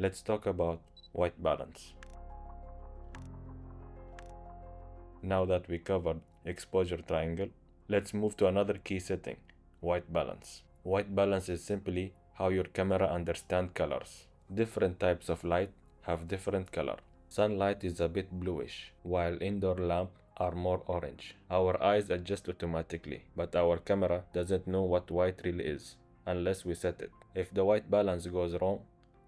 Let's talk about white balance. Now that we covered exposure triangle, let's move to another key setting, white balance. White balance is simply how your camera understands colors. Different types of light have different color. Sunlight is a bit bluish, while indoor lamps are more orange. Our eyes adjust automatically, but our camera doesn't know what white really is unless we set it. If the white balance goes wrong,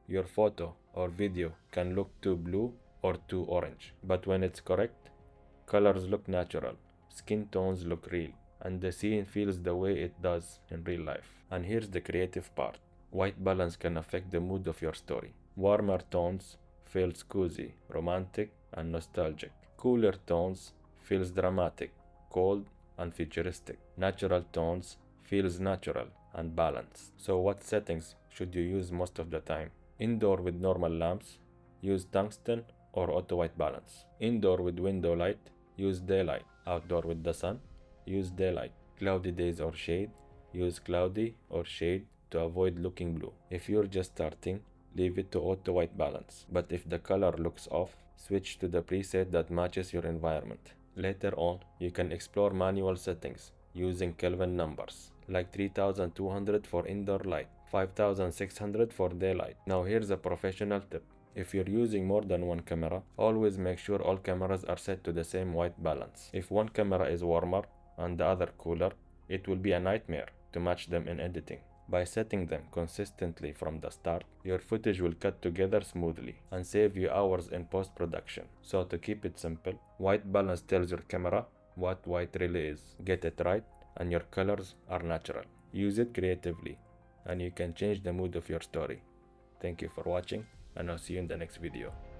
your photo or video can look too blue or too orange. But when it's correct, colors look natural, skin tones look real, and the scene feels the way it does in real life. And here's the creative part. White balance can affect the mood of your story. Warmer tones feels cozy, romantic, and nostalgic. Cooler tones feels dramatic, cold, and futuristic. Natural tones feels natural and balanced. So what settings should you use most of the time? Indoor with normal lamps, use tungsten or auto white balance. Indoor with window light, use daylight. Outdoor with the sun, use daylight. Cloudy days or shade, use cloudy or shade to avoid looking blue. If you're just starting, leave it to auto white balance. But if the color looks off, switch to the preset that matches your environment. Later on, you can explore manual settings using Kelvin numbers, like 3200 for indoor light, 5600 for daylight. Now here's a professional tip. If you're using more than one camera, always make sure all cameras are set to the same white balance. If one camera is warmer and the other cooler, it will be a nightmare to match them in editing. By setting them consistently from the start, your footage will cut together smoothly and save you hours in post-production. So to keep it simple, white balance tells your camera what white really is. Get it right and your colors are natural. Use it creatively and you can change the mood of your story. Thank you for watching and I'll see you in the next video.